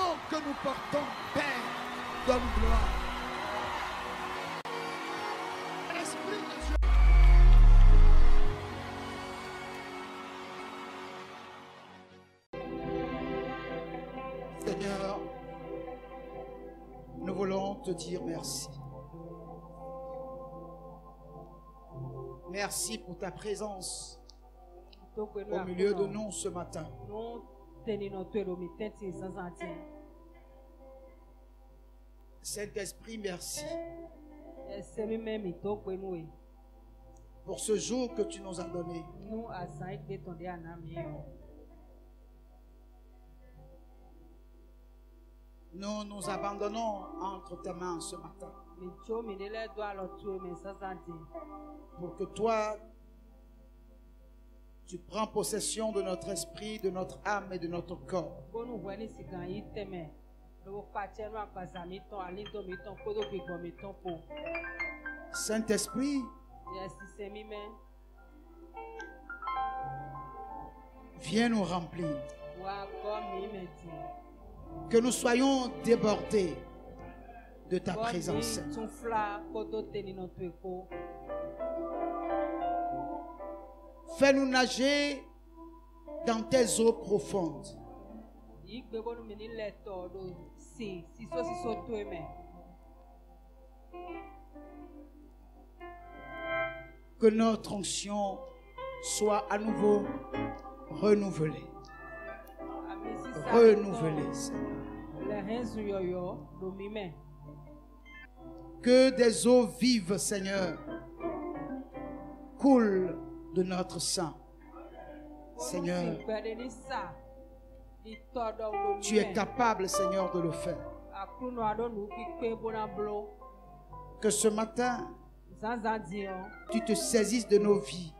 nom que nous portons, Père, donne gloire. Esprit de Dieu. Seigneur, nous voulons te dire merci. Merci pour ta présence au milieu de nous ce matin. Saint-Esprit, merci pour ce jour que tu nous as donné. Nous nous abandonnons entre tes mains ce matin. Pour que toi, tu prends possession de notre esprit, de notre âme et de notre corps. Saint-Esprit, viens nous remplir. Que nous soyons débordés de ta présence. Fais-nous nager dans tes eaux profondes. Que notre onction soit à nouveau renouvelée. Renouvelée, Seigneur. Que des eaux vives, Seigneur, coulent de notre sang. Seigneur, tu es capable, Seigneur, de le faire. Que ce matin, tu te saisisses de nos vies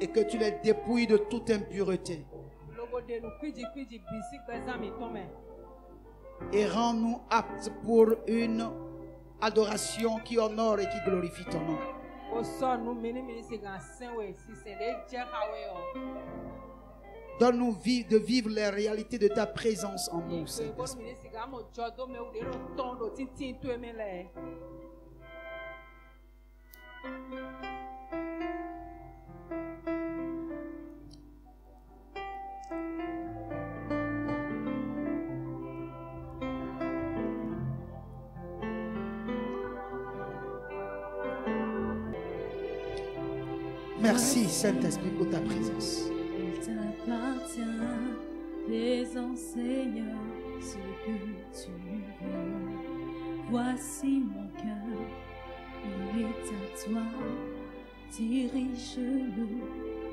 et que tu les dépouilles de toute impureté. Et rends-nous aptes pour une adoration qui honore et qui glorifie ton nom. Donne-nous de vivre les réalités de ta présence en nous, Saint-Esprit. Merci, Saint-Esprit, pour ta présence. Il t'appartient, fais-en, Seigneur, ce que tu veux. Voici mon cœur, il est à toi. Dirige-le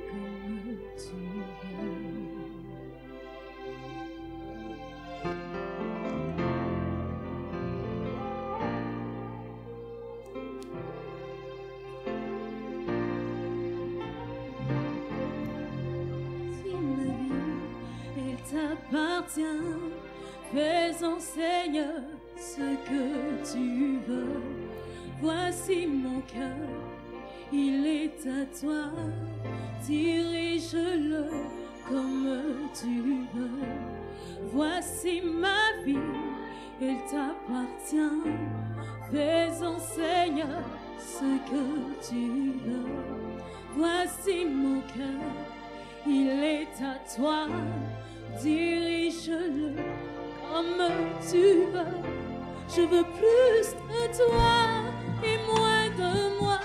comme tu veux. T'appartient, fais-en, Seigneur, ce que tu veux. Voici mon cœur, il est à toi. Dirige-le comme tu veux. Voici ma vie, elle t'appartient. Fais-en, Seigneur, ce que tu veux. Voici mon cœur, il est à toi. Dirige-le comme tu veux. Je veux plus de toi et moins de moi.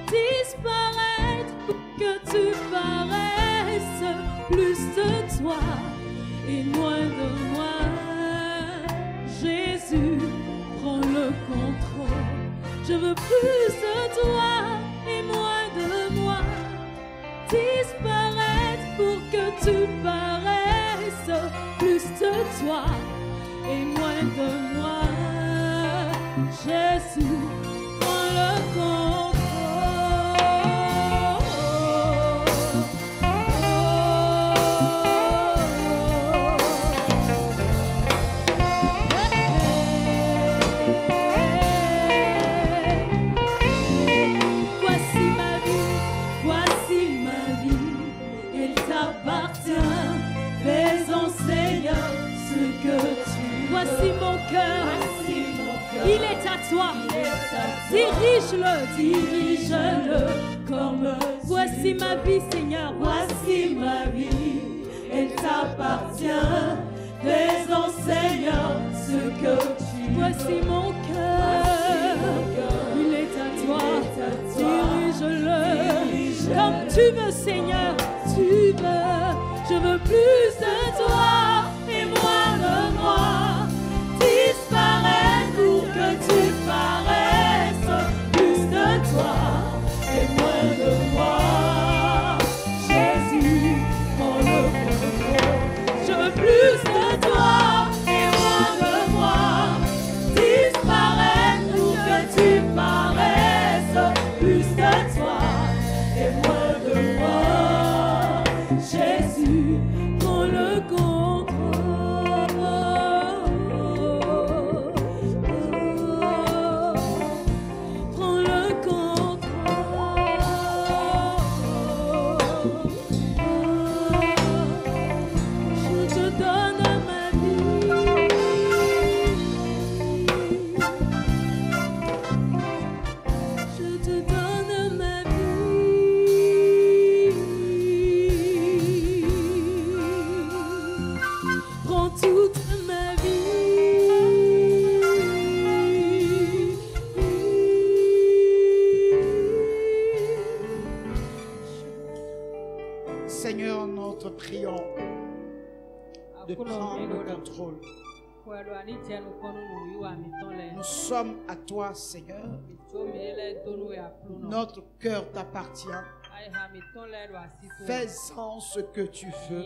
Disparaître pour que tu paraisses. Plus de toi et moins de moi. Jésus, prends le contrôle. Je veux plus de toi et moins de moi. Disparaître pour que tu paraisses. Plus de toi et moins de moi. Jésus, prends le contrôle. à toi. Dirige-le, dirige-le comme voici ma vie, Seigneur. Voici ma vie, elle t'appartient. Fais-en, Seigneur, ce que tu veux. Voici mon cœur, il est à toi. Dirige-le comme tu veux, Seigneur. Tu veux, je veux plus de toi et moins de moi. Disparaître pour que tu paraisses. Plus de toi et moins de moi. Jésus, prends le contrôle. Je veux plus de toi et moins de moi. Disparaître pour que tu paraisses. Plus de toi et moins de moi. Jésus, prends le contrôle. Prends le contrôle. Je te donne ma vie. Je te donne ma vie. Prends toute ma vie. Seigneur, notre prions de prendre le contrôle. Nous sommes à toi, Seigneur. Notre cœur t'appartient. Fais-en ce que tu veux.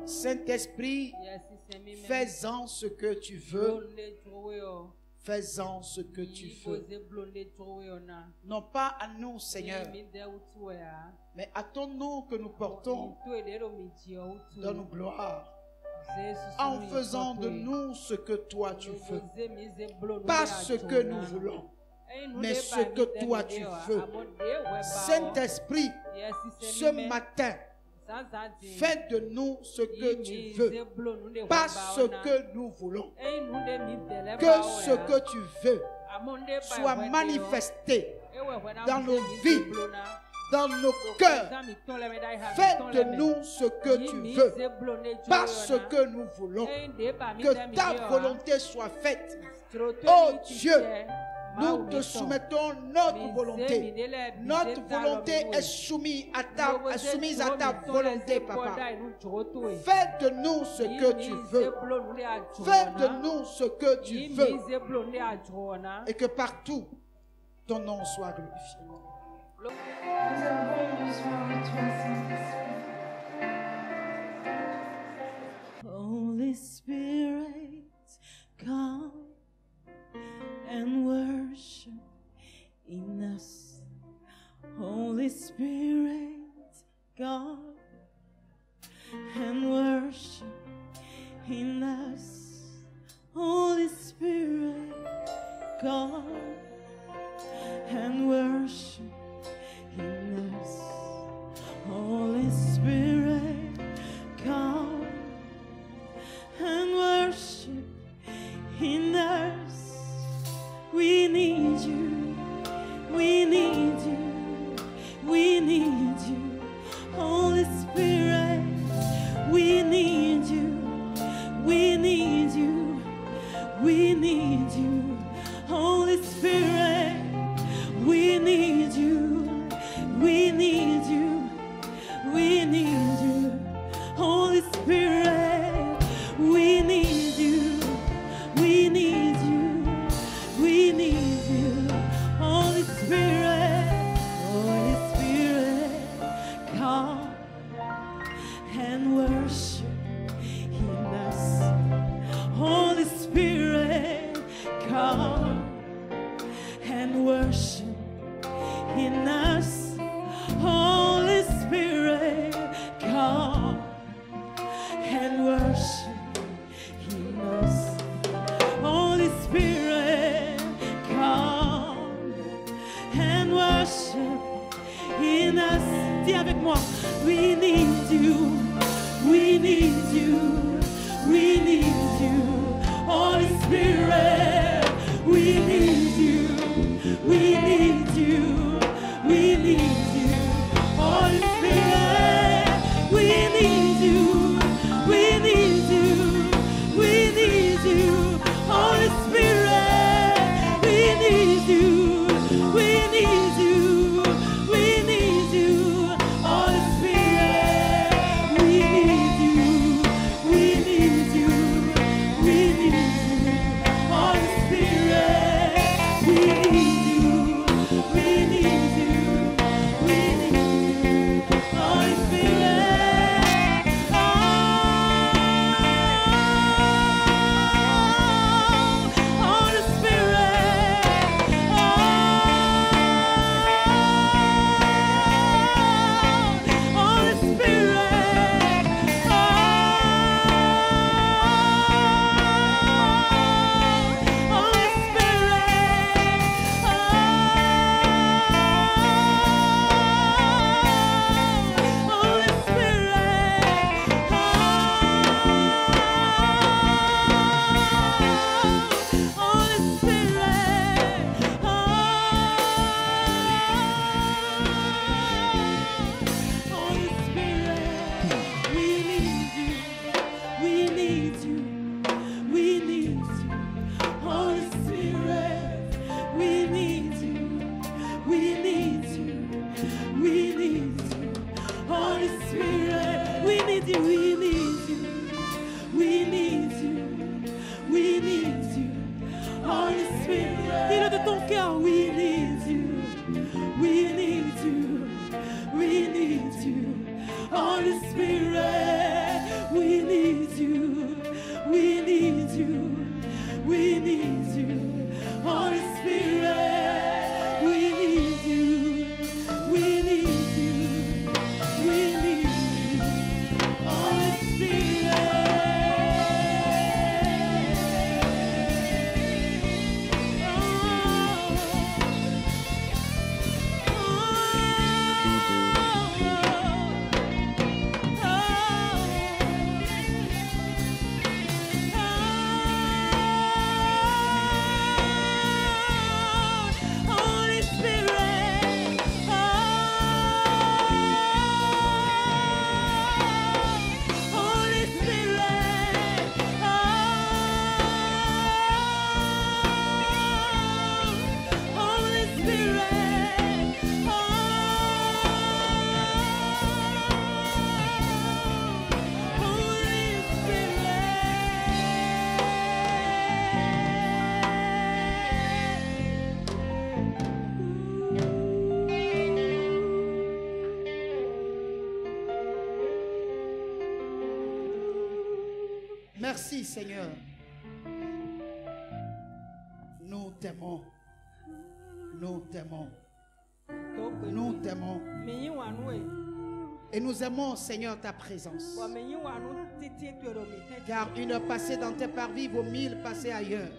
Saint-Esprit, fais-en ce que tu veux. Fais-en ce que tu veux. Non pas à nous, Seigneur, mais à ton nom que nous portons. Donne-nous gloire. En faisant de nous ce que toi tu veux. Pas ce que nous voulons, mais ce que toi tu veux. Saint-Esprit, ce matin, fais de nous ce que tu veux, pas ce que nous voulons. Que ce que tu veux soit manifesté dans nos vies, dans nos cœurs. Fais de nous ce que tu veux, pas ce que nous voulons. Que ta volonté soit faite. Oh Dieu, nous te soumettons notre volonté. Notre volonté est soumise à ta volonté, Papa. Fais de nous ce que tu veux. Fais de nous ce que tu veux. Et que partout, ton nom soit glorifié. Nous avons besoin de toi, Saint-Esprit. Holy Spirit, come and worship in us. Holy Spirit, come and worship in us. Holy Spirit, come and worship in us. Holy Spirit, come and worship in us. We need you, we need you, we need you. Holy Spirit, we need you, we need you, we need you. Holy Spirit, we need you, we need you, we need you. Holy Spirit, we need you, we need you, we need you. Holy Spirit, Holy Spirit, come and worship in us. Holy Spirit, come and worship in us. Holy Spirit, come and worship in us. Holy Spirit, come and worship in us. Dis avec moi, we need you, we need you, we need you. Holy Spirit, need you, we need you. We need you. We need you. Holy Spirit, dis-le de ton cœur, we need you. We need you. We need you. Holy Spirit, we need you. We need you. We need you. Holy Spirit, we need you. We need you. We need you. Holy Spirit. Merci Seigneur. Nous t'aimons. Nous t'aimons. Nous t'aimons. Et nous aimons Seigneur ta présence. Car une heure passée dans tes parvis vaut 1000 passées ailleurs.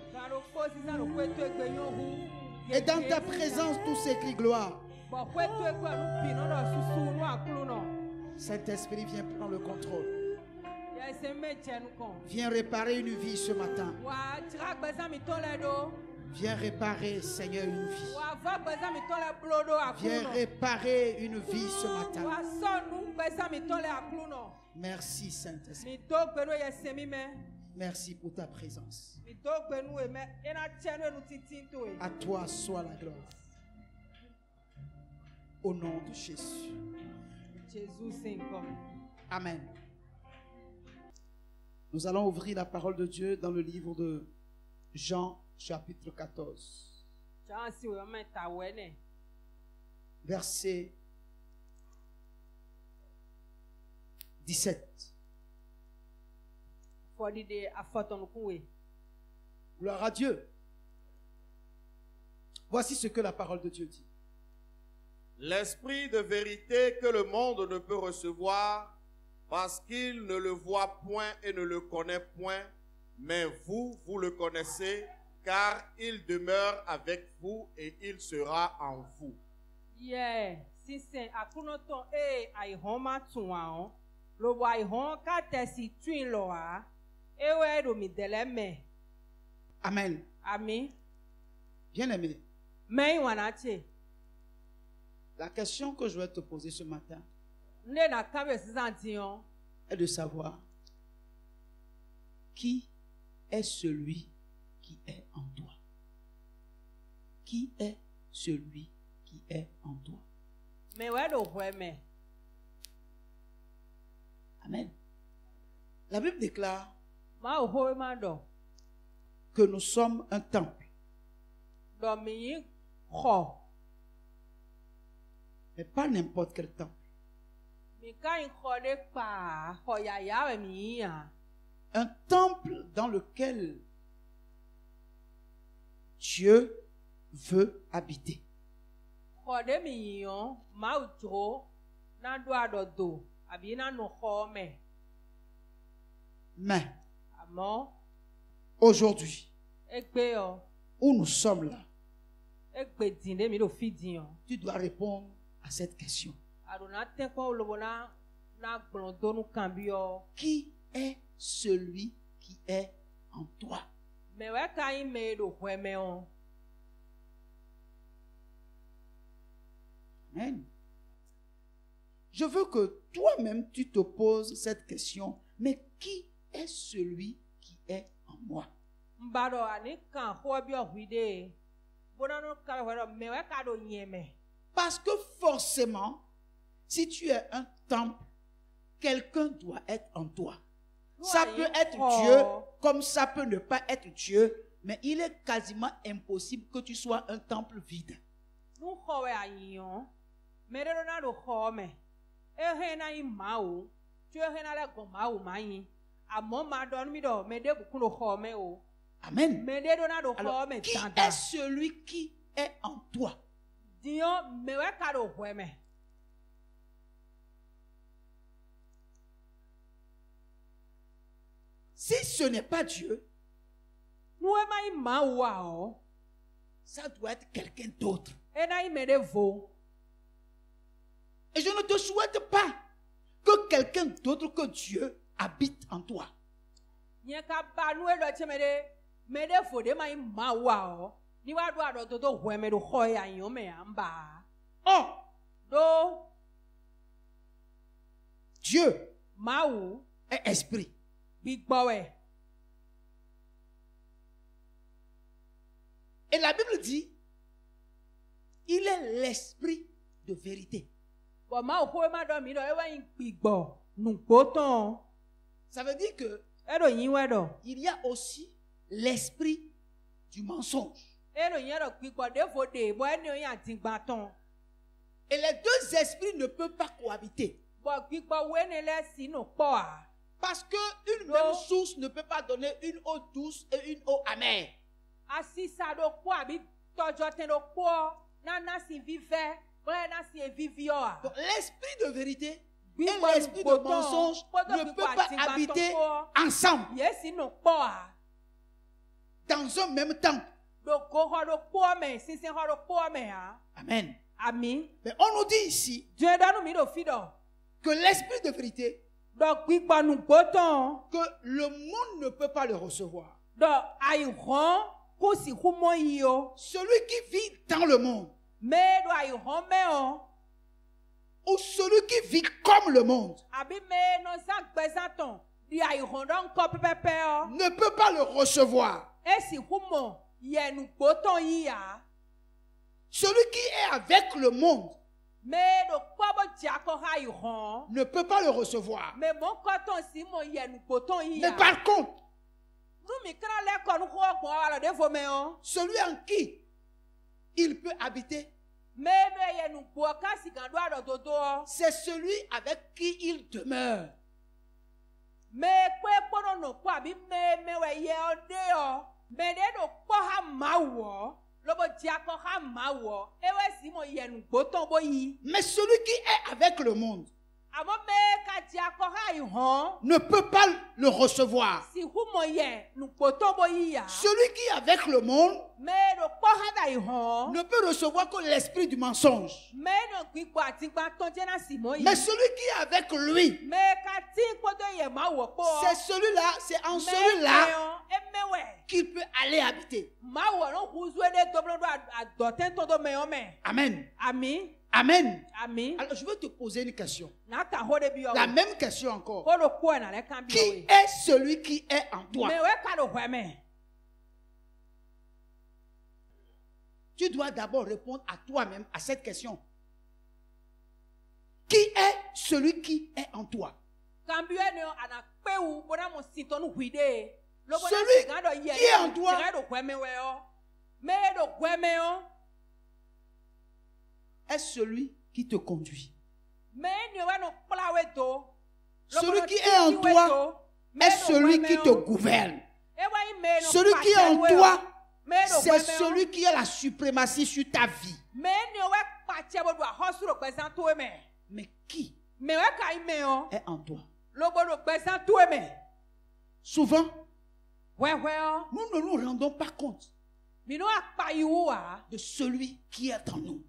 Et dans ta présence tout s'écrit gloire. Saint-Esprit, viens prendre le contrôle. Viens réparer une vie ce matin. Viens réparer, Seigneur, une vie. Viens réparer une vie ce matin. Merci, Saint-Esprit. Merci pour ta présence. À toi soit la gloire. Au nom de Jésus. Amen. Nous allons ouvrir la parole de Dieu dans le livre de Jean, chapitre 14. Verset 17. Gloire à Dieu. Voici ce que la parole de Dieu dit. L'esprit de vérité que le monde ne peut recevoir parce qu'il ne le voit point et ne le connaît point, mais vous, vous le connaissez, car il demeure avec vous et il sera en vous. Yeah, si c'est akunoton ai homa tuan, lo wa hon ka tesi twin loa, ewe do mi deleme. Amen. Amen. Bien-aimé. Mais wanache. La question que je vais te poser ce matin est de savoir qui est celui qui est en toi. Qui est celui qui est en toi? Amen. La Bible déclare que nous sommes un temple. Mais pas n'importe quel temple. Un temple dans lequel Dieu veut habiter. Mais aujourd'hui, où nous sommes là, tu dois répondre à cette question. Qui est celui qui est en toi? Amen. Je veux que toi-même tu te poses cette question. Mais qui est celui qui est en moi? Parce que forcément, si tu es un temple, quelqu'un doit être en toi. Ça peut être Dieu, comme ça peut ne pas être Dieu, mais il est quasiment impossible que tu sois un temple vide. Amen. Alors, qui est celui qui est en toi? Si ce n'est pas Dieu, ça doit être quelqu'un d'autre. Et je ne te souhaite pas que quelqu'un d'autre que Dieu habite en toi. Oh, Dieu est esprit. Et la Bible dit, il est l'esprit de vérité. Ça veut dire que il y a aussi l'esprit du mensonge. Et les deux esprits ne peuvent pas cohabiter. Parce qu'une même source ne peut pas donner une eau douce et une eau amère. Donc l'esprit de vérité et l'esprit de mensonge ne peuvent pas habiter ensemble dans un même temps. Amen. Mais on nous dit ici que l'esprit de vérité, que le monde ne peut pas le recevoir. Celui qui vit dans le monde, ou celui qui vit comme le monde, ne peut pas le recevoir. Celui qui est avec le monde ne peut pas le recevoir. Mais par contre, celui en qui il peut habiter, c'est celui avec qui il demeure. Mais celui qui est avec le monde ne peut pas le recevoir. Celui qui est avec le monde ne peut recevoir que l'esprit du mensonge. Mais celui qui est avec lui, c'est celui-là, c'est en celui-là qu'il peut aller habiter. Amen. Amen. Alors je veux te poser une question. La même question encore. Qui est celui qui est en toi? Tu dois d'abord répondre à toi-même à cette question. Qui est celui qui est en toi? Celui qui est en toi est celui qui te conduit. Celui qui est en toi est celui qui te gouverne. Celui qui est en toi, c'est celui qui a la suprématie sur ta vie. Mais qui est en toi? Souvent, nous ne nous rendons pas compte de celui qui est en nous.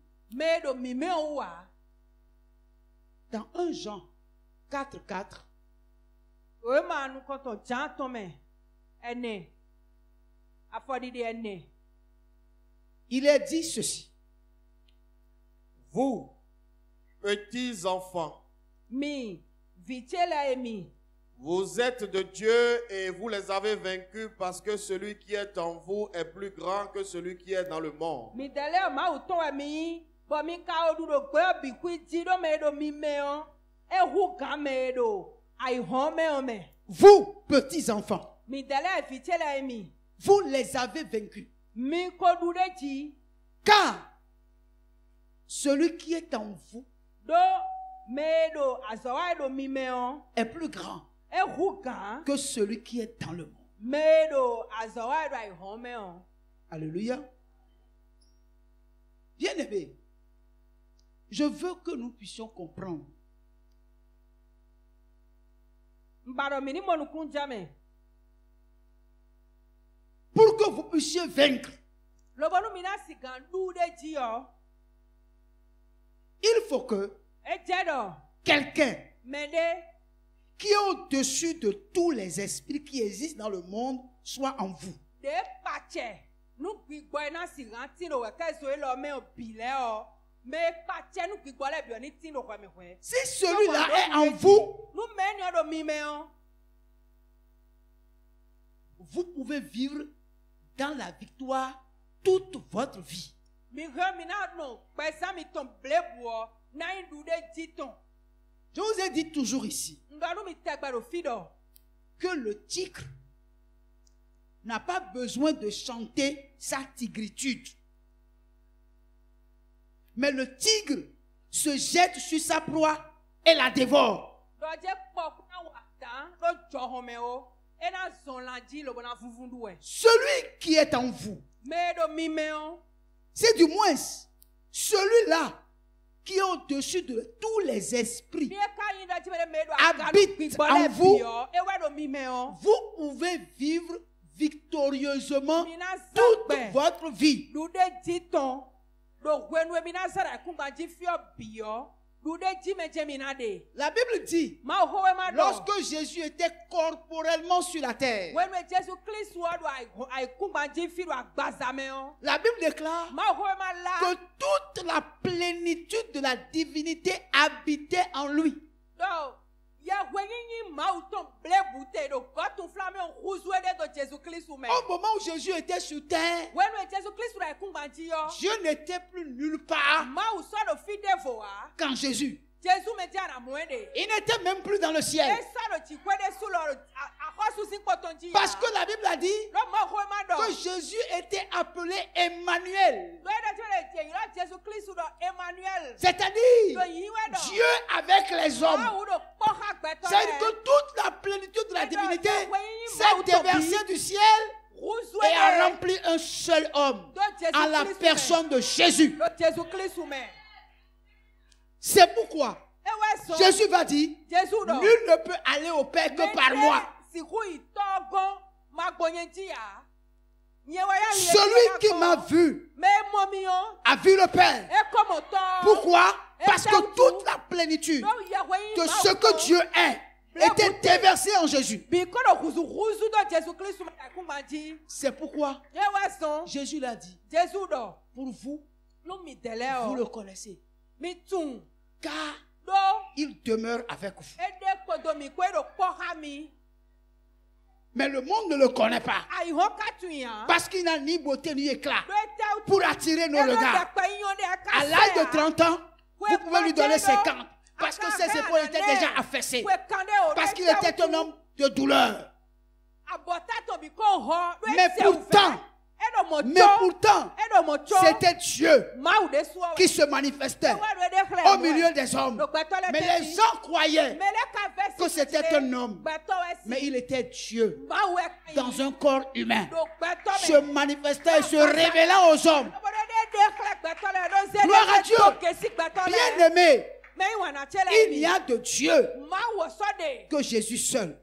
Dans 1 Jean 4:4, il est dit ceci. Vous, petits enfants, vous êtes de Dieu et vous les avez vaincus parce que celui qui est en vous est plus grand que celui qui est dans le monde. Vous, petits enfants, vous les avez vaincus. Car celui qui est en vous est plus grand que celui qui est dans le monde. Alléluia. Bien-aimés, je veux que nous puissions comprendre pour que vous puissiez vaincre. Il faut que quelqu'un qui est au-dessus de tous les esprits qui existent dans le monde soit en vous. Si celui-là est en vous, vous pouvez vivre dans la victoire toute votre vie. Je vous ai dit toujours ici que le tigre n'a pas besoin de chanter sa tigritude. Mais le tigre se jette sur sa proie et la dévore. Celui qui est en vous, c'est du moins celui-là qui est au-dessus de tous les esprits, habite en vous. Vous pouvez vivre victorieusement toute votre vie. La Bible dit, lorsque Jésus était corporellement sur la terre, la Bible déclare que toute la plénitude de la divinité habitait en lui. Au moment où Jésus était sur terre, Dieu n'était plus nulle part quand Jésus. Il n'était même plus dans le ciel. Parce que la Bible a dit que Jésus était appelé Emmanuel. C'est-à-dire Dieu avec les hommes. C'est-à-dire que toute la plénitude de la divinité s'est déversée du ciel et a rempli un seul homme en la personne de Jésus. C'est pourquoi Jésus va dire, nul ne peut aller au Père que par moi. Celui qui m'a vu a vu le Père. Pourquoi? Parce que toute la plénitude de ce que Dieu est était déversée en Jésus. C'est pourquoi Jésus l'a dit. Pour vous, vous le connaissez. Car il demeure avec vous. Mais le monde ne le connaît pas. Parce qu'il n'a ni beauté ni éclat pour attirer nos regards. À l'âge de 30 ans, vous pouvez lui donner 50. Parce que ses épaules étaient déjà affaissées. Parce qu'il était un homme de douleur. Mais pourtant, c'était Dieu qui se manifestait au milieu des hommes. Mais les gens croyaient que c'était un homme. Mais il était Dieu dans un corps humain, se manifestait et se révélant aux hommes. Gloire à Dieu. Bien aimé, il n'y a de Dieu que Jésus seul.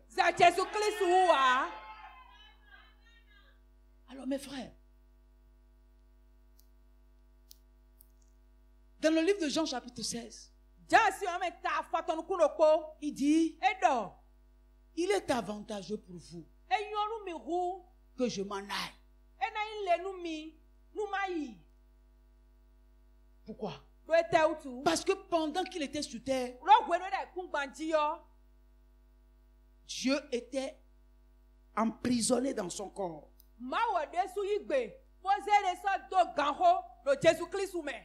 Alors mes frères, dans le livre de Jean chapitre 16, il dit, il est avantageux pour vous que je m'en aille. Pourquoi? Parce que pendant qu'il était sur terre, Dieu était emprisonné dans son corps.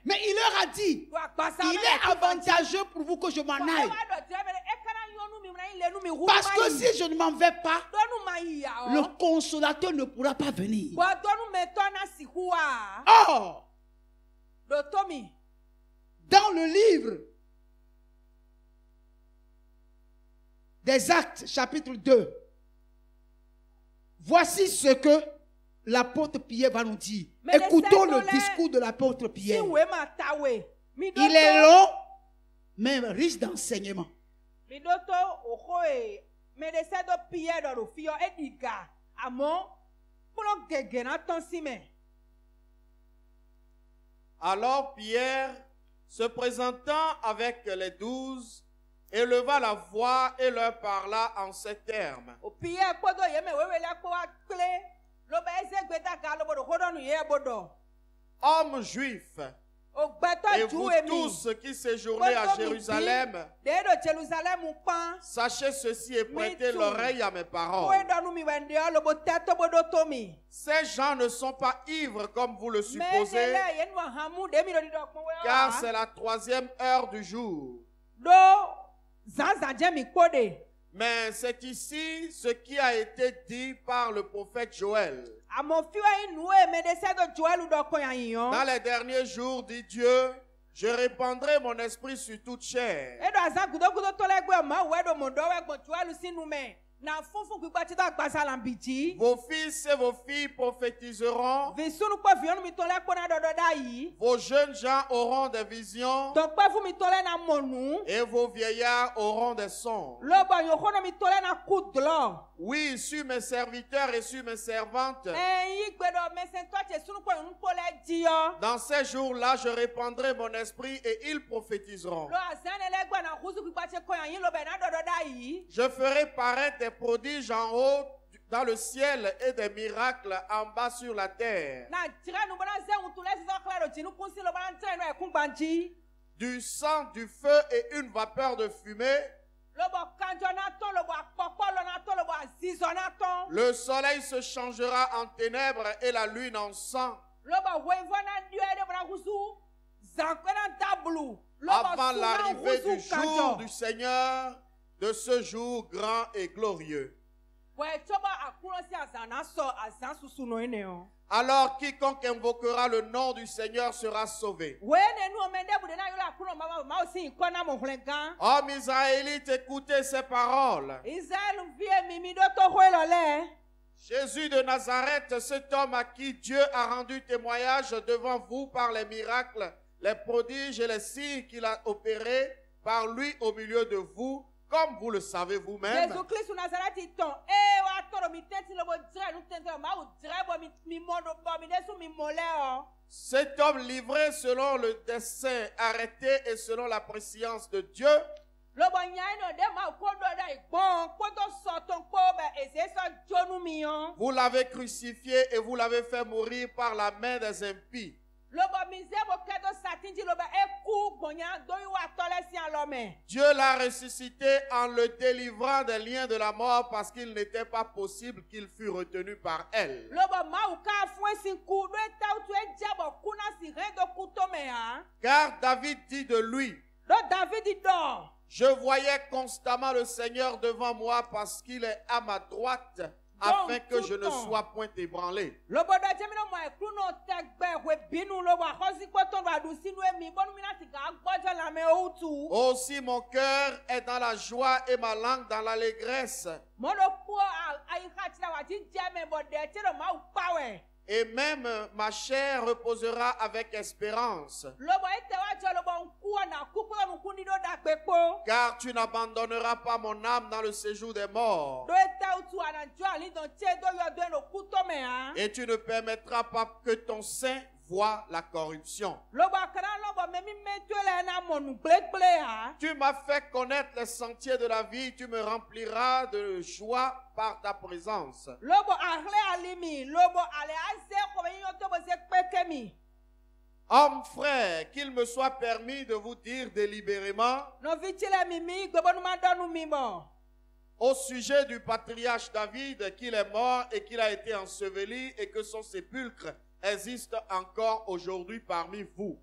Mais il leur a dit, il est avantageux pour vous que je m'en aille. Parce que si je ne m'en vais pas, le consolateur ne pourra pas venir. Or, dans le livre des Actes, chapitre 2, voici ce que l'apôtre Pierre va nous dire. Écoutons le discours de l'apôtre Pierre. Il est long, mais riche d'enseignement. Alors Pierre, se présentant avec les 12, éleva la voix et leur parla en ces termes. Hommes juifs, et vous tous qui séjournez à Jérusalem, sachez ceci et prêtez l'oreille à mes paroles. Ces gens ne sont pas ivres comme vous le supposez, car c'est la 3e heure du jour. Mais c'est ici ce qui a été dit par le prophète Joël. Dans les derniers jours, dit Dieu, je répandrai mon esprit sur toute chair. Vos fils et vos filles prophétiseront. Vos jeunes gens auront des visions. Et vos vieillards auront des songes. Oui, sur mes serviteurs et sur mes servantes. Dans ces jours-là, je répandrai mon esprit et ils prophétiseront. Je ferai paraître des prodiges en haut dans le ciel et des miracles en bas sur la terre. Du sang, du feu et une vapeur de fumée. Le soleil se changera en ténèbres et la lune en sang. Avant l'arrivée du jour du Seigneur, de ce jour grand et glorieux. Alors quiconque invoquera le nom du Seigneur sera sauvé. Hommes israélites, écoutez ces paroles. Jésus de Nazareth, cet homme à qui Dieu a rendu témoignage devant vous par les miracles, les prodiges et les signes qu'il a opérés par lui au milieu de vous, comme vous le savez vous-même. Cet homme livré selon le dessein arrêté et selon la préscience de Dieu, vous l'avez crucifié et vous l'avez fait mourir par la main des impies. Dieu l'a ressuscité en le délivrant des liens de la mort parce qu'il n'était pas possible qu'il fût retenu par elle. Car David dit de lui, je voyais constamment le Seigneur devant moi parce qu'il est à ma droite, afin que je ne sois point ébranlé. Aussi mon cœur est dans la joie et ma langue dans l'allégresse. Et même ma chair reposera avec espérance. Car tu n'abandonneras pas mon âme dans le séjour des morts. Et tu ne permettras pas que ton sein voie la corruption. Tu m'as fait connaître les sentiers de la vie, tu me rempliras de joie par ta présence. Hommes frères, qu'il me soit permis de vous dire délibérément au sujet du patriarche David qu'il est mort et qu'il a été enseveli et que son sépulcre existe encore aujourd'hui parmi vous.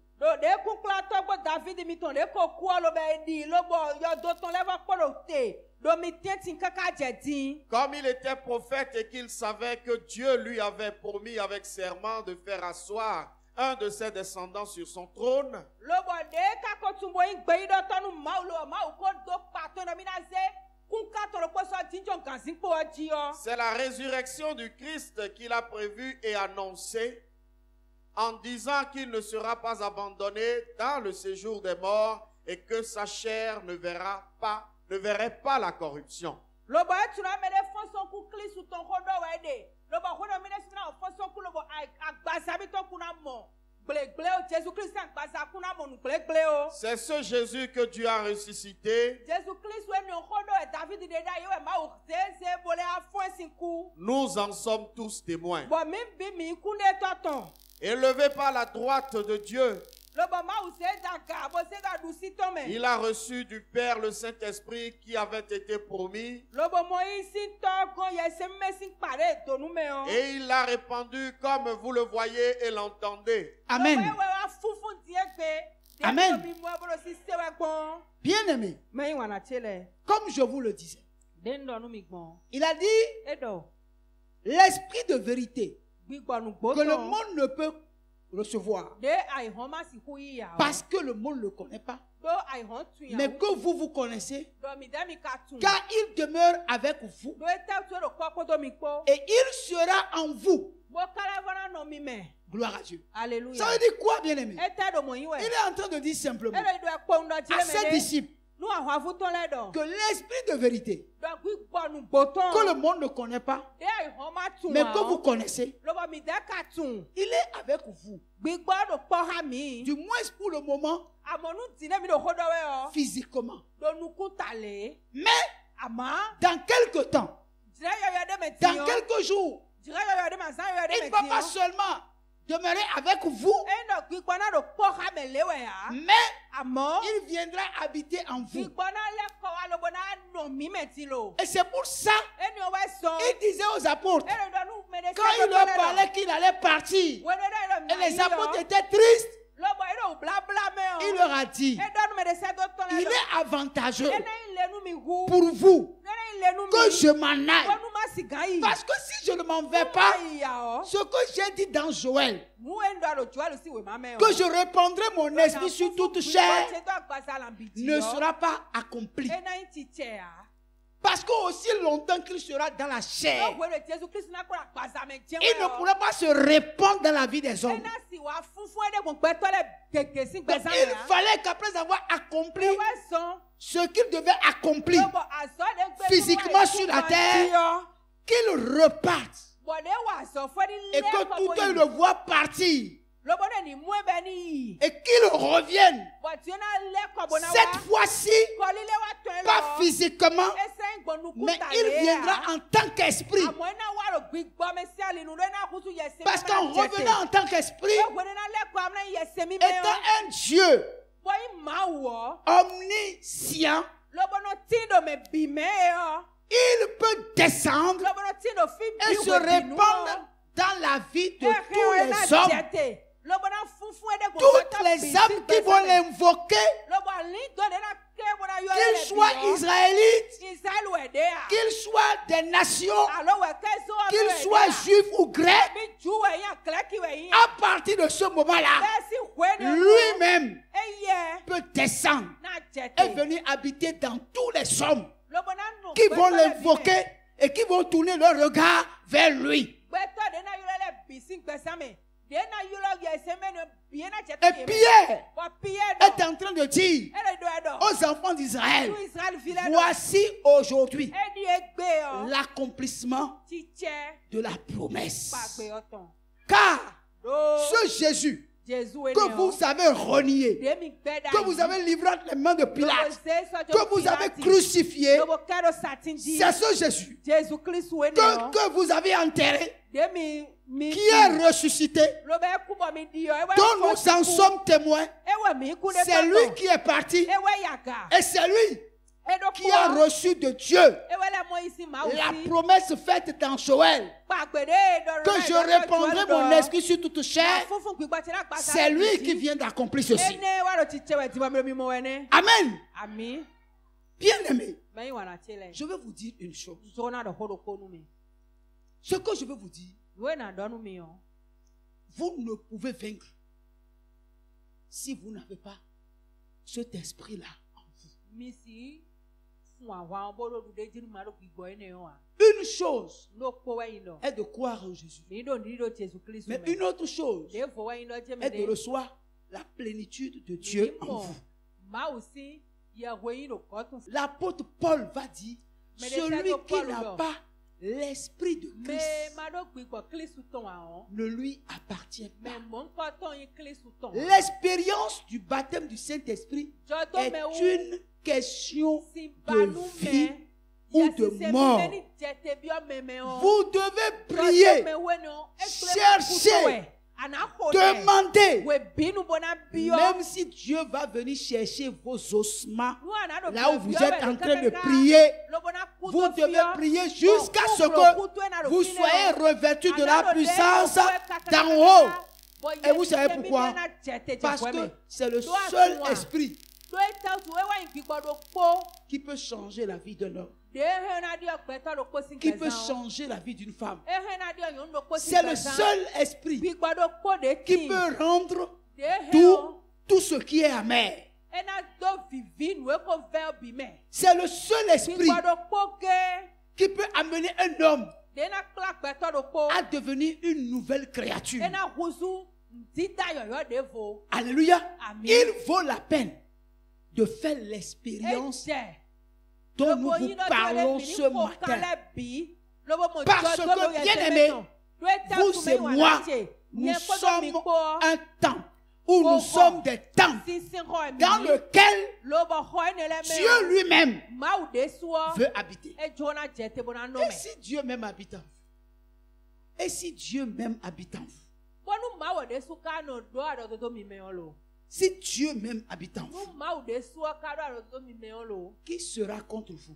Comme il était prophète et qu'il savait que Dieu lui avait promis avec serment de faire asseoir un de ses descendants sur son trône, c'est la résurrection du Christ qu'il a prévue et annoncée en disant qu'il ne sera pas abandonné dans le séjour des morts et que sa chair ne verrait pas la corruption. C'est ce Jésus que Dieu a ressuscité. Nous en sommes tous témoins. Élevé par la droite de Dieu, il a reçu du Père le Saint-Esprit qui avait été promis. Et il l'a répandu comme vous le voyez et l'entendez. Amen. Amen. Bien-aimé, comme je vous le disais, il a dit l'esprit de vérité que le monde ne peut recevoir parce que le monde ne le connaît pas, mais que vous connaissez, car il demeure avec vous et il sera en vous. Gloire à Dieu. Alléluia. Ça veut dire quoi, bien-aimé? Il est en train de dire simplement à ses disciples que l'esprit de vérité que le monde ne connaît pas, mais que vous connaissez, il est avec vous. Du moins pour le moment, physiquement. Mais dans quelques temps, dans quelques jours, il ne va pas seulement demeurer avec vous, mais il viendra habiter en vous. Et c'est pour ça il disait aux apôtres, quand il leur parlait qu'il allait partir et les apôtres étaient tristes, il leur a dit, il est avantageux pour vous que je m'en aille, parce que si je ne m'en vais pas, ce que j'ai dit dans Joël, que je répandrai mon esprit sur toute chair, ne sera pas accompli. Parce qu'aussi longtemps qu'il sera dans la chair, il ne pourra pas se répandre dans la vie des hommes. Il fallait qu'après avoir accompli ce qu'il devait accomplir physiquement sur la terre, qu'il reparte. Et que tout un le voit partir. Et qu'il revienne. Cette fois-ci, pas physiquement, mais il viendra en tant qu'esprit. Parce qu'en revenant en tant qu'esprit, étant un Dieu omniscient, il peut descendre et se répandre dans la vie de tous les hommes. Toutes les âmes qui vont l'invoquer, qu'ils soient israélites, qu'ils soient des nations, qu'ils soient juifs ou grecs, à partir de ce moment-là, lui-même peut descendre et venir habiter dans tous les hommes qui vont l'invoquer et qui vont tourner leur regard vers lui. Et Pierre est en train de dire aux enfants d'Israël, voici aujourd'hui l'accomplissement de la promesse. Car ce Jésus que vous avez renié, que vous avez livré entre les mains de Pilate, que vous avez crucifié, c'est ce Jésus que vous avez enterré, qui est ressuscité, dont nous en sommes témoins. C'est lui qui est parti et c'est lui qui a reçu de Dieu La promesse faite dans Joël, que je répandrai mon esprit sur toute chair, c'est lui qui vient d'accomplir ceci. Amen. Bien-aimé, je veux vous dire une chose. Ce que je veux vous dire, vous ne pouvez vaincre si vous n'avez pas cet esprit-là en vous. Une chose est de croire en Jésus. Mais une autre chose est de recevoir la plénitude de Dieu en vous. L'apôtre Paul va dire, celui qui n'a pas l'esprit de Christ ne lui appartient pas. L'expérience du baptême du Saint-Esprit est une question de vie ou de mort. Vous devez prier, chercher, demander. Même si Dieu va venir chercher vos ossements, là où vous êtes en train de prier, vous devez prier jusqu'à ce que vous soyez revêtus de la puissance d'en haut. Et vous savez pourquoi? Parce que c'est le seul esprit qui peut changer la vie d'un homme, qui peut changer la vie d'une femme. C'est le seul esprit qui peut rendre tout ce qui est amer. C'est le seul esprit qui peut amener un homme à devenir une nouvelle créature. Alléluia. Il vaut la peine de faire l'expérience dont nous vous parlons ce matin. Parce que, bien aimé, vous et moi, nous sommes un temps où nous sommes des temps dans lequel Dieu lui-même veut habiter. Et si Dieu même habite en vous? Et si Dieu même habite en vous? Si Dieu même habite en vous, qui sera contre vous?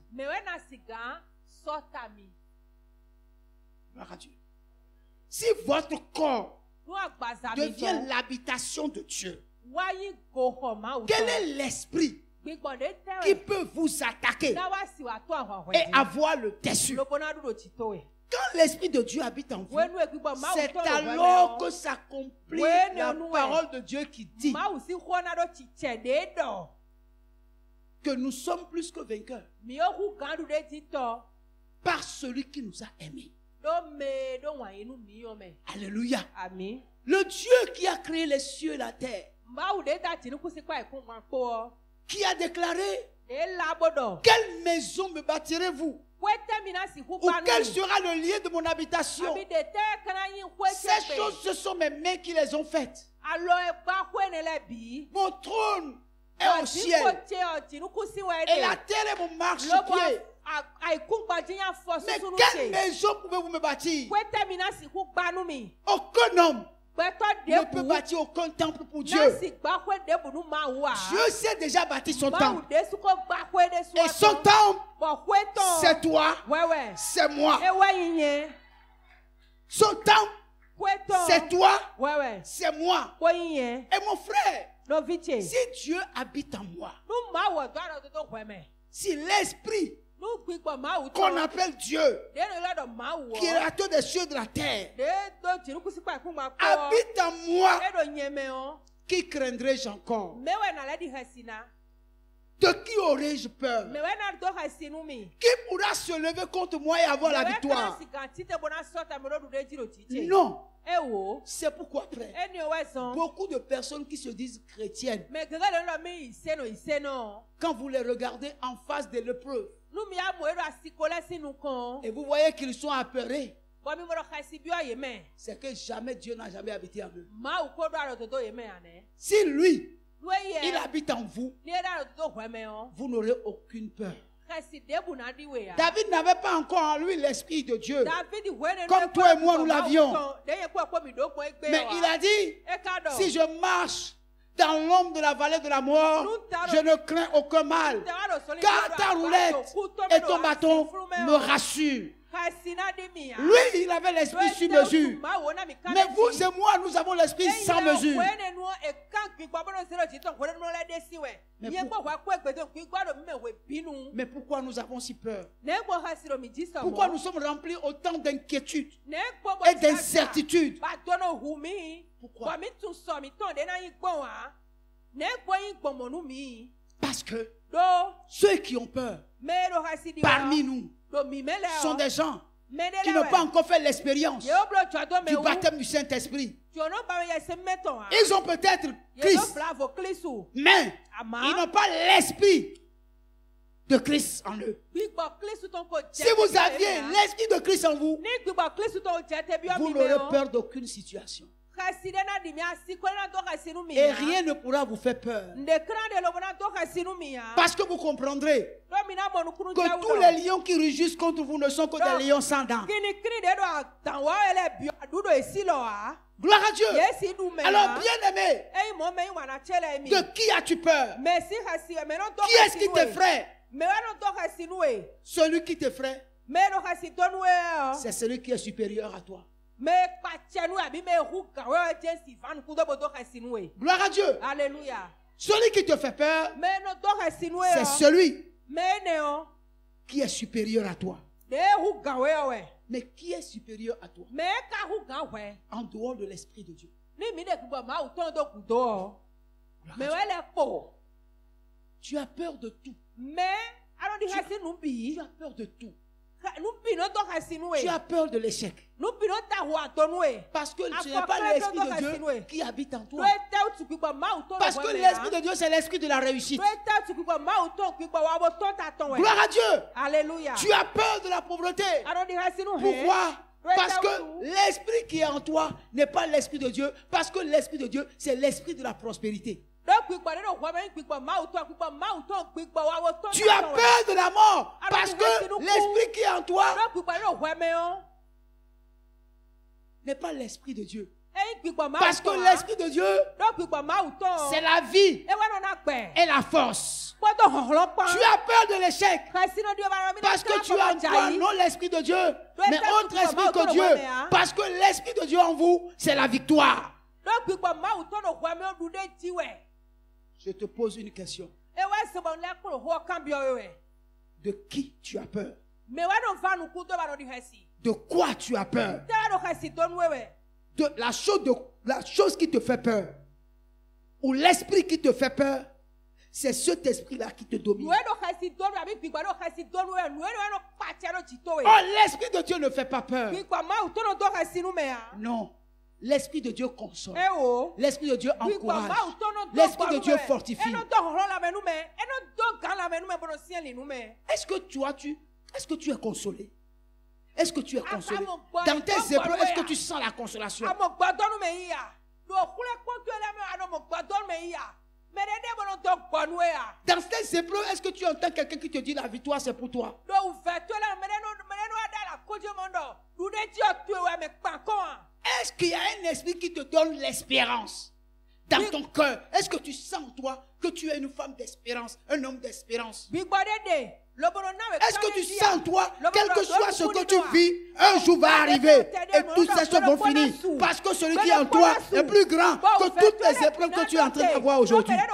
Si votre corps devient l'habitation de Dieu, quel est l'esprit qui peut vous attaquer et avoir le dessus? Quand l'Esprit de Dieu habite en vous, c'est alors que s'accomplit la parole de Dieu qui dit que nous sommes plus que vainqueurs par celui qui nous a aimés. Alléluia. Le Dieu qui a créé les cieux et la terre, qui a déclaré: quelle maison me bâtirez-vous? Ou quel sera le lieu de mon habitation? Ces choses, ce sont mes mains qui les ont faites. Mon trône est au ciel et la terre est mon marchepied. Mais quelle maison pouvez-vous me bâtir? Aucun homme ne peut bâtir aucun temple pour Dieu. Dieu s'est déjà bâti son temple. Et son temple, c'est toi, c'est moi. Son temple, c'est toi, c'est moi. Et mon frère, si Dieu habite en moi, si l'esprit qu'on appelle Dieu, créateur des cieux et de la terre, habite en moi, qui craindrai-je encore? De qui aurais-je peur? Qui pourra se lever contre moi et avoir la victoire? Non. C'est pourquoi, frère, beaucoup de personnes qui se disent chrétiennes, quand vous les regardez en face des lépreux, et vous voyez qu'ils sont apeurés, c'est que jamais Dieu n'a jamais habité en eux. Si lui, il habite en vous, vous n'aurez aucune peur. David n'avait pas encore en lui l'esprit de Dieu, comme toi et moi nous l'avions. Mais il a dit: si je marche Dans l'ombre de la vallée de la mort, je ne crains aucun mal, car ta roulette et ton bâton me rassurent. Lui, il avait l'esprit sur mesure. Mais vous et moi, nous avons l'esprit sans mesure. Mais pourquoi nous avons si peur? Pourquoi nous sommes remplis autant d'inquiétudes et d'incertitudes? Pourquoi? Parce que ceux qui ont peur parmi nous sont des gens qui n'ont pas encore fait l'expérience du baptême du Saint-Esprit. Ils ont peut-être Christ, mais ils n'ont pas l'esprit de Christ en eux. Si vous aviez l'esprit de Christ en vous, vous n'aurez peur d'aucune situation. Et rien ne pourra vous faire peur. Parce que vous comprendrez que tous les lions qui rugissent contre vous ne sont que des lions sans dents. Gloire à Dieu. Alors, bien-aimé, de qui as-tu peur? Qui est-ce qui t'effraie? Celui qui t'effraie, c'est celui qui est supérieur à toi. Gloire à Dieu. Alléluia. Celui qui te fait peur, c'est celui qui est supérieur à toi. Mais qui est supérieur à toi? En dehors de l'Esprit de Dieu. Tu as peur de tout. Tu as peur de tout. Tu as peur de l'échec. Parce que ce n'est pas l'Esprit de Dieu qui habite en toi. Parce que l'Esprit de Dieu, c'est l'Esprit de la réussite. Gloire à Dieu. Alléluia. Tu as peur de la pauvreté. Pourquoi? Parce que l'Esprit qui est en toi n'est pas l'Esprit de Dieu. Parce que l'Esprit de Dieu, c'est l'Esprit de la prospérité. Tu as peur de la mort parce que l'esprit qui est en toi n'est pas l'Esprit de Dieu. Parce que l'Esprit de Dieu, c'est la vie et la force. Tu as peur de l'échec parce que tu as en toi non l'Esprit de Dieu, mais autre esprit que Dieu. Parce que l'Esprit de Dieu en vous, c'est la victoire. Je te pose une question. De qui tu as peur? De quoi tu as peur? De la chose qui te fait peur, ou l'esprit qui te fait peur, c'est cet esprit-là qui te domine. Oh, l'Esprit de Dieu ne fait pas peur. Non. L'Esprit de Dieu console. L'Esprit de Dieu encourage. L'Esprit de Dieu fortifie. Est-ce que tu es consolé? Est-ce que tu es consolé? Dans tes épreuves, est-ce que tu sens la consolation? Dans tes épreuves, est-ce que tu entends quelqu'un qui te dit la victoire c'est pour toi? Est-ce qu'il y a un esprit qui te donne l'espérance dans ton cœur? Est-ce que tu sens toi que tu es une femme d'espérance, un homme d'espérance? Est-ce que tu sens toi, quel que soit ce que tu vis, un jour va arriver et toutes ces choses vont finir? Parce que celui qui est en toi est plus grand que toutes les épreuves que tu es en train d'avoir aujourd'hui. Quand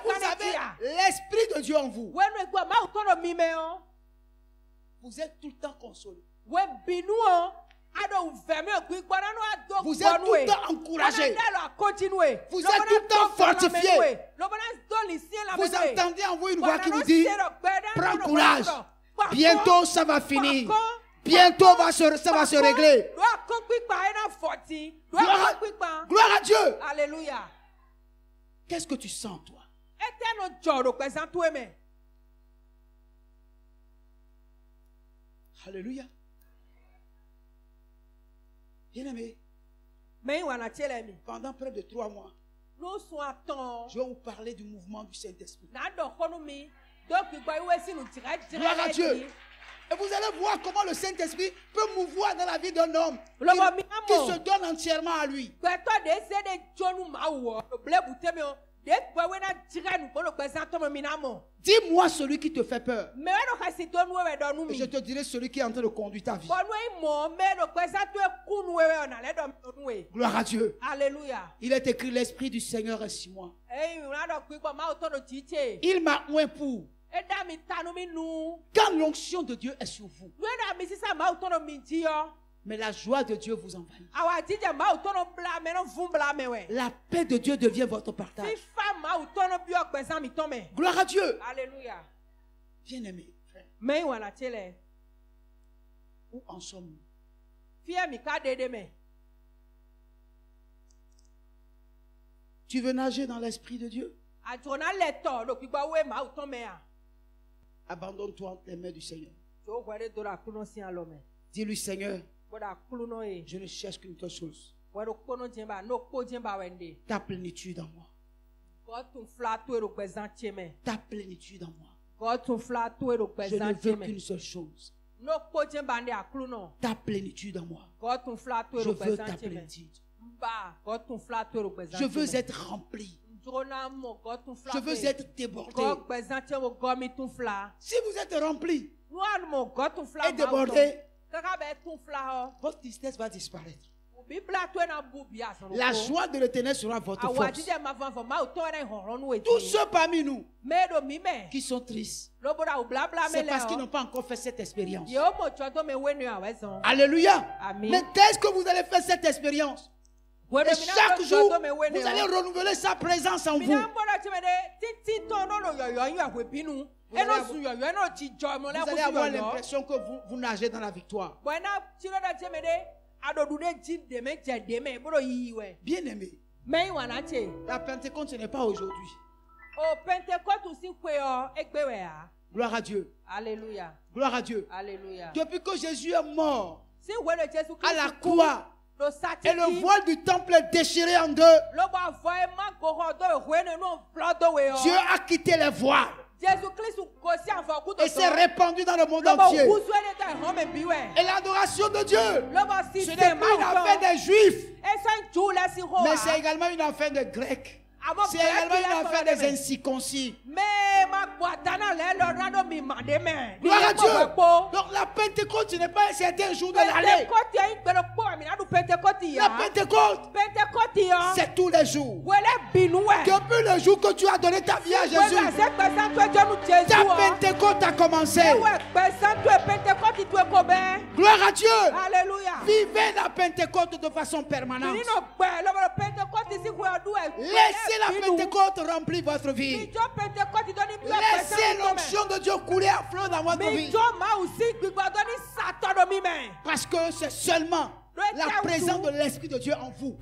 vous avez l'Esprit de Dieu en vous, vous êtes tout le temps consolé. Vous êtes tout le temps encouragé. Vous êtes tout le temps fortifié. Vous entendez en vous une voix qui vous dit: prends courage. Bientôt ça va finir. Bientôt ça va se régler. Gloire à Dieu. Alléluia. Qu'est-ce que tu sens toi? Alléluia. Bien-aimé, pendant près de 3 mois, je vais vous parler du mouvement du Saint-Esprit. Gloire à Dieu. Et vous allez voir comment le Saint-Esprit peut mouvoir dans la vie d'un homme qui se donne entièrement à lui. Dis-moi celui qui te fait peur. Et je te dirai celui qui est en train de conduire ta vie. Gloire à Dieu. Alléluia. Il est écrit, l'Esprit du Seigneur est sur moi. Il m'a oint pour. Quand l'onction de Dieu est sur vous, mais la joie de Dieu vous envahit. La paix de Dieu devient votre partage. Gloire à Dieu. Alléluia. Bien-aimé frère, où en sommes-nous? Tu veux nager dans l'Esprit de Dieu? Abandonne-toi entre les mains du Seigneur. Dis-lui, Seigneur, je ne cherche qu'une seule chose. Ta plénitude en moi. Ta plénitude en moi. Je ne veux qu'une seule chose. Ta plénitude en moi. Je veux ta plénitude. Je veux être rempli. Je veux être débordé. Si vous êtes rempli et débordé, votre tristesse va disparaître. La joie de l'Éternel sera votre force. Tous ceux parmi nous qui sont tristes, c'est parce qu'ils n'ont pas encore fait cette expérience. Alléluia. Mais qu'est-ce que vous allez faire cette expérience? Et chaque jour, vous allez renouveler sa présence en vous. Vous allez avoir l'impression que vous nagez dans la victoire. Bien-aimé, la Pentecôte, ce n'est pas aujourd'hui. Gloire à Dieu. Alléluia. Gloire à Dieu. Alléluia. Depuis que Jésus est mort à la croix, et le voile du temple est déchiré en deux, Dieu a quitté les voiles et s'est répandu dans le monde entier. Et l'adoration de Dieu, ce n'est pas une affaire des Juifs, mais c'est également une affaire des Grecs. C'est également une affaire des incirconcis. Gloire à Dieu. Donc la Pentecôte, ce n'est pas un certain jour de l'année. La Pentecôte, c'est tous les jours. Depuis le jour que tu as donné ta vie à Jésus, ta Pentecôte a commencé. Gloire à Dieu. Alléluia. Vivez la Pentecôte de façon permanente. Laissez la Pentecôte remplir votre vie. Laissez l'onction de Dieu couler à flot dans votre vie. Parce que c'est seulement la présence de l'Esprit de Dieu en vous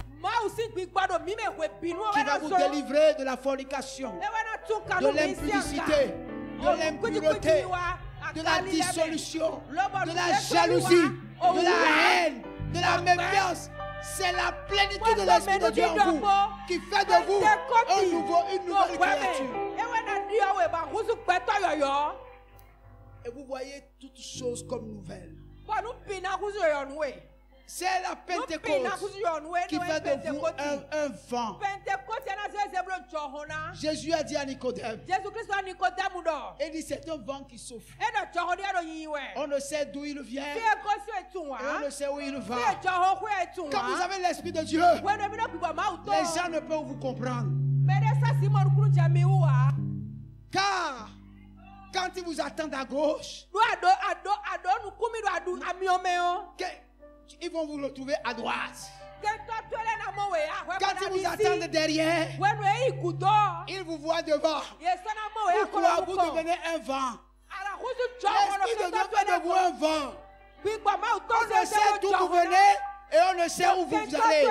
qui va vous délivrer de la fornication, de l'impudicité, de l'impureté, de la dissolution, de la jalousie, de la haine, de la méfiance. C'est la plénitude de l'Esprit de Dieu en vous qui fait de vous une nouvelle créature. Et vous voyez toutes choses comme nouvelles. C'est la Pentecôte qui fait de vous un vent. Jésus a dit à Nicodème, il dit c'est un vent qui souffle. On ne sait d'où il vient et on ne sait où il va. Quand vous avez l'Esprit de Dieu, les gens ne peuvent vous comprendre. Car quand ils vous attendent à gauche, ils vont vous retrouver à droite. Quand ils vous attendent derrière, ils vous voient devant. Pourquoi vous devenez un vent? L'Esprit de Dieu fait de vous un vent. On ne sait d'où vous venez et on ne sait où vous allez.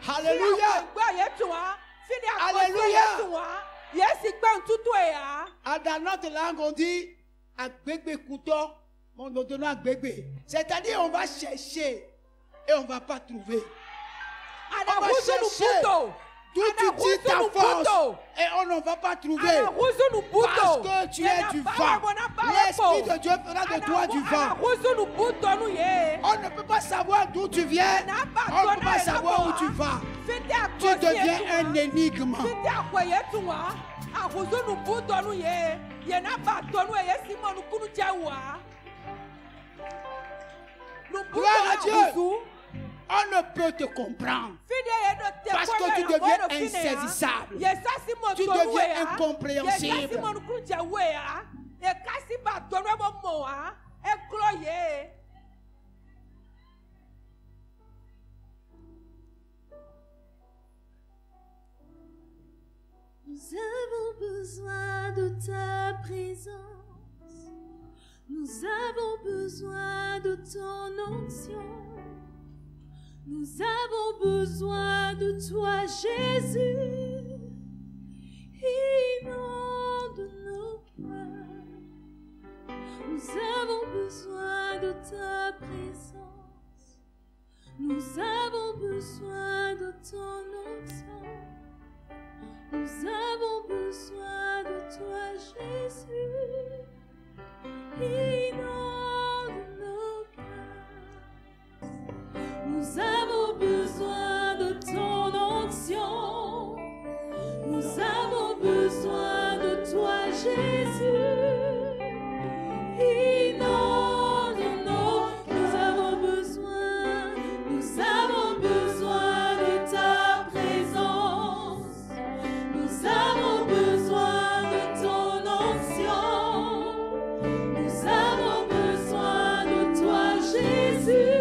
Alléluia. Alléluia. Dans notre langue, on dit Agbegbe Kouto, on nous donne Agbegbe. C'est-à-dire, on va chercher et on ne va pas trouver. On va chercher. D'où tu tires ta force et on ne va pas trouver parce que tu es du vent. L'Esprit de Dieu fera de toi du vent. On ne peut pas savoir d'où tu viens. On ne peut pas savoir où tu vas. Tu deviens un énigme. Gloire à Dieu. On ne peut te comprendre parce que tu deviens insaisissable. Tu deviens incompréhensible. Nous avons besoin de ta présence. Nous avons besoin de ton onction. Nous avons besoin de toi, Jésus. Inonde nos cœurs. Nous avons besoin de ta présence. Nous avons besoin de ton onction. Nous avons besoin de toi, Jésus. Inonde nos cœurs. Nous avons besoin de ton onction. Nous avons besoin de toi, Jésus. Inonde nos cœurs. Nous avons besoin de ta présence. Nous avons besoin de ton onction. Nous avons besoin de toi, Jésus.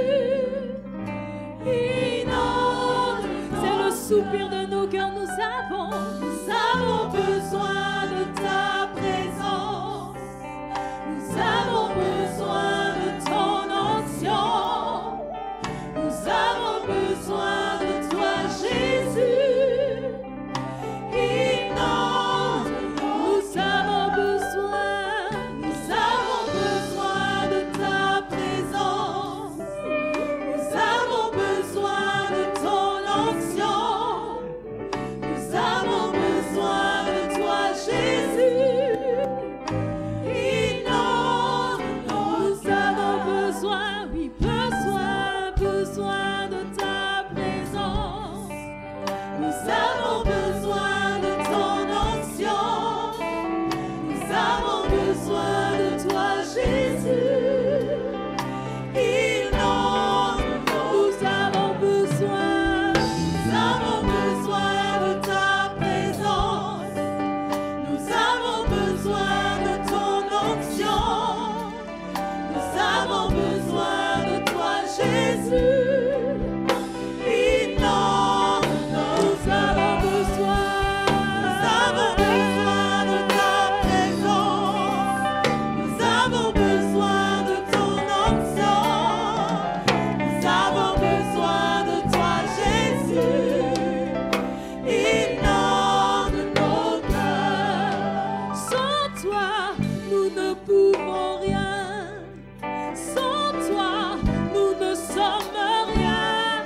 Inonde. C'est le soupir de nos cœurs. Nous avons besoin de ta présence. Nous avons besoin de ton onction. Nous avons besoin de toi, Jésus. Inonde. Nous avons besoin de ta présence. Nous avons besoin de ton onction. Nous avons besoin de toi, Jésus. Inonde. Nous avons besoin, oui, besoin de ta présence. Nous avons besoin de ton onction. Nous avons besoin de toi, Jésus. Inonde. Nous avons besoin de ta présence. Nous avons besoin de ton onction. Nous avons besoin de toi, Jésus. Inonde. Nous avons besoin de ta présence. Nous avons besoin de ton onction. Nous avons besoin de toi, Jésus. Inonde nos cœurs. Sans toi, nous ne pouvons rien. Sans toi, nous ne sommes rien.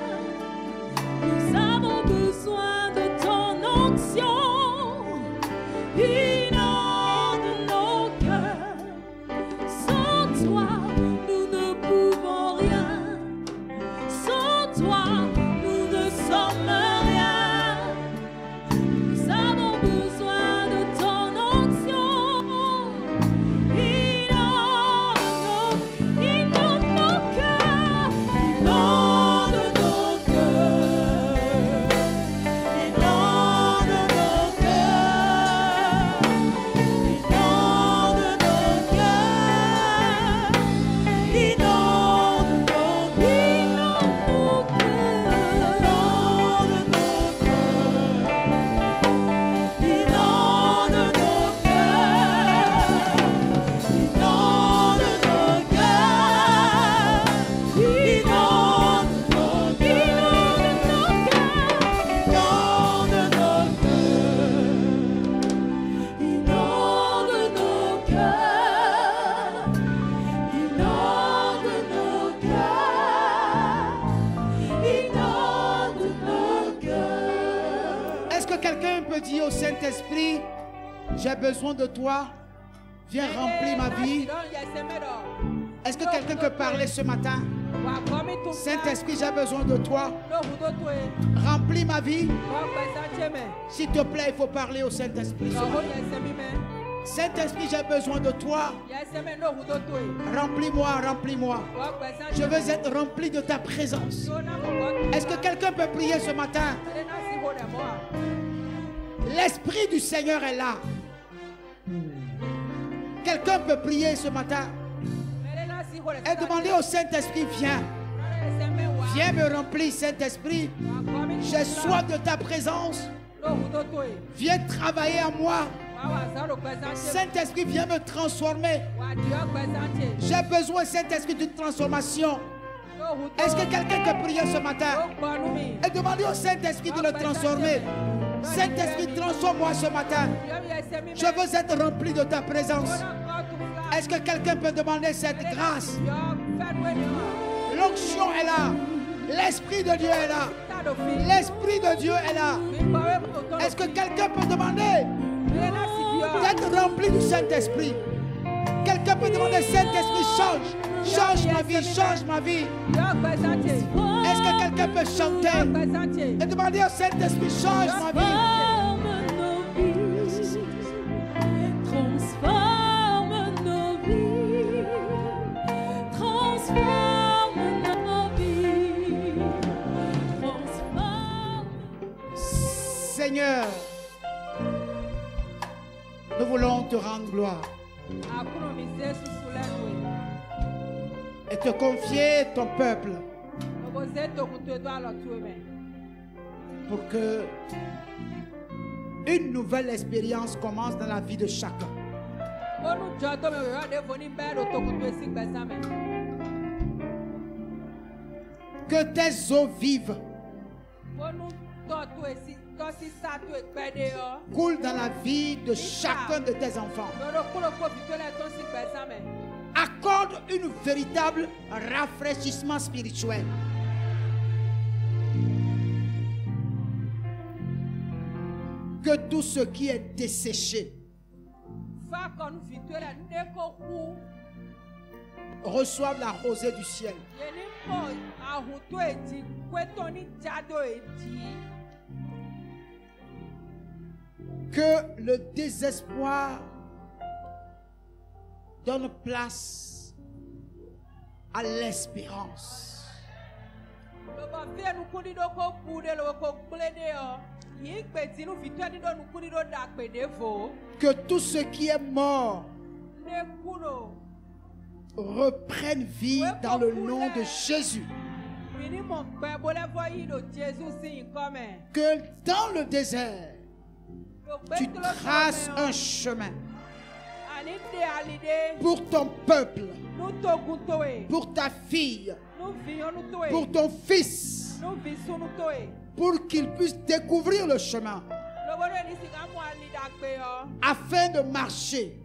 Nous avons besoin de ton onction. Inonde nos cœurs. Sans toi, nous ne pouvons rien. Sans toi, nous ne sommes rien. Nous avons besoin de ton onction. au Saint-Esprit, j'ai besoin de toi. Viens remplir ma vie. Est-ce que quelqu'un peut parler ce matin? Saint-Esprit, j'ai besoin de toi. Remplis ma vie. S'il te plaît, il faut parler au Saint-Esprit. Saint-Esprit, j'ai besoin de toi. Remplis-moi, remplis-moi. Je veux être rempli de ta présence. Est-ce que quelqu'un peut prier ce matin? L'Esprit du Seigneur est là. Quelqu'un peut prier ce matin et demander au Saint-Esprit, viens. Viens me remplir, Saint-Esprit. J'ai soif de ta présence. Viens travailler en moi. Saint-Esprit, viens me transformer. J'ai besoin, Saint-Esprit, d'une transformation. Est-ce que quelqu'un peut prier ce matin et demander au Saint-Esprit de le transformer? Saint-Esprit, transforme-moi ce matin. Je veux être rempli de ta présence. Est-ce que quelqu'un peut demander cette grâce? L'onction est là. L'Esprit de Dieu est là. L'Esprit de Dieu est là. Est-ce que quelqu'un peut demander d'être rempli du Saint-Esprit? Quelqu'un peut demander, Saint-Esprit, change. Change ma vie, change ma vie. Est-ce que quelqu'un peut chanter et demander au Saint-Esprit, change ma vie? Transforme nos vies. Transforme nos vies. Transforme. Seigneur, nous voulons te rendre gloire et te confier ton peuple pour que une nouvelle expérience commence dans la vie de chacun. Que tes eaux vives coulent dans la vie de chacun de tes enfants. Accorde un véritable rafraîchissement spirituel. Que tout ce qui est desséché reçoive la rosée du ciel. Que le désespoir donne place à l'espérance. Que tout ce qui est mort reprenne vie dans le nom de Jésus. Que dans le désert, tu traces un chemin pour ton peuple, pour ta fille, pour ton fils, pour qu'ils puissent découvrir le chemin afin de marcher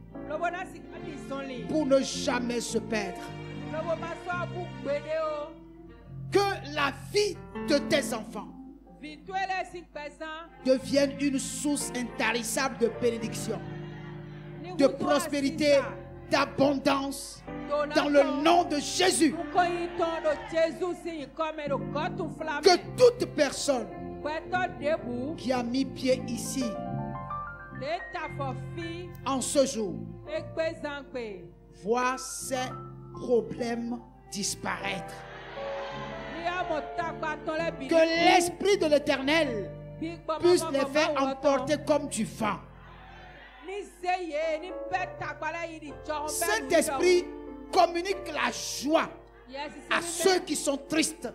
pour ne jamais se perdre. Que la vie de tes enfants devienne une source intarissable de bénédiction, de prospérité, d'abondance, dans le nom de Jésus. Que toute personne qui a mis pied ici en ce jour voit ses problèmes disparaître. Que l'Esprit de l'Éternel puisse les faire emporter comme du vent. Saint-Esprit, communique la joie à ceux qui sont tristes.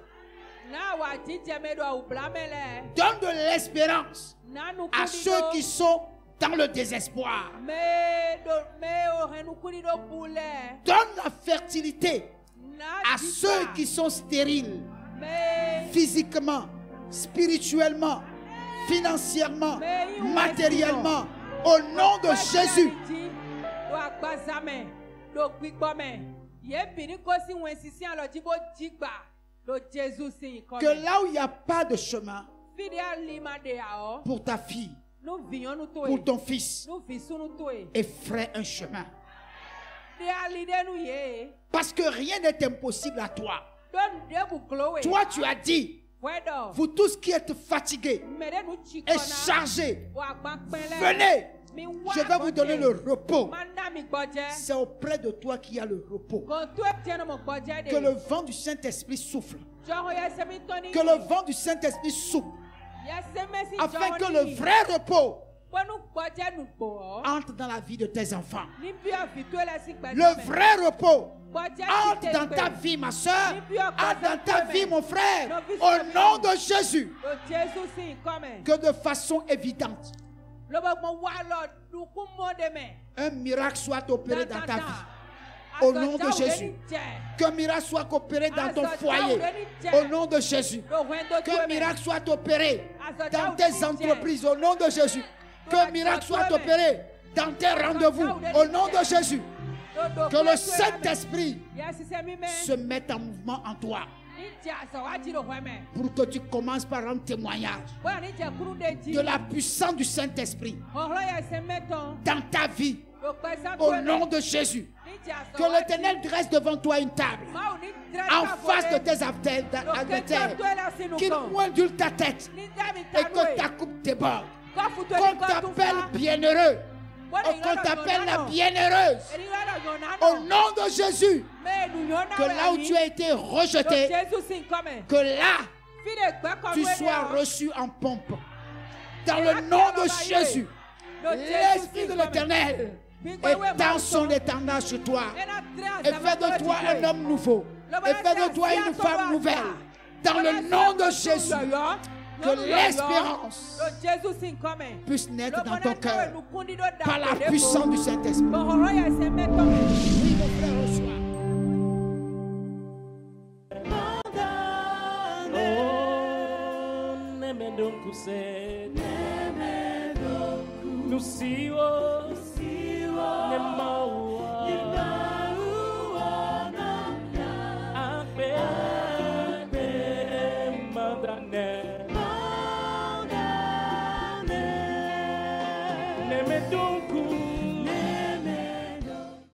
Donne de l'espérance à ceux qui sont dans le désespoir. Donne la fertilité à ceux qui sont stériles, physiquement, spirituellement, financièrement, matériellement, au nom de Jésus. Que là où il n'y a pas de chemin pour ta fille, pour ton fils et ferai un chemin. Parce que rien n'est impossible à toi. Toi, tu as dit, vous tous qui êtes fatigués et chargés, venez, je vais vous donner le repos. C'est auprès de toi qu'il y a le repos. Que le vent du Saint-Esprit souffle. Que le vent du Saint-Esprit souffle. Afin que le vrai repos entre dans la vie de tes enfants. Le vrai repos entre dans ta vie, ma soeur. Entre dans ta vie, mon frère. Au nom de Jésus. Que de façon évidente, un miracle soit opéré dans ta vie. Au nom de Jésus. Qu'un miracle soit opéré dans ton foyer. Au nom de Jésus. Qu'un miracle soit opéré dans tes entreprises. Au nom de Jésus. Qu'un miracle soit opéré dans tes rendez-vous. Au nom de Jésus. Que le Saint-Esprit se mette en mouvement en toi. Pour que tu commences par un témoignage de la puissance du Saint-Esprit dans ta vie. Au nom de Jésus. Que l'Éternel dresse devant toi une table en face de tes adversaires. Qu'il moindule ta tête et que ta coupe déborde. Qu'on t'appelle bienheureux. Qu'on t'appelle la bienheureuse. Au nom de Jésus. Que là où tu as été rejeté, que là tu sois reçu en pompe. Dans le nom de Jésus. L'Esprit de l'Éternel étend son étendard sur toi. Et fait de toi un homme nouveau. Et fait de toi une femme nouvelle. Dans le nom de Jésus. Que l'espérance puisse naître dans ton cœur par la puissance du Saint-Esprit. Oui, mon frère, reçois. Nous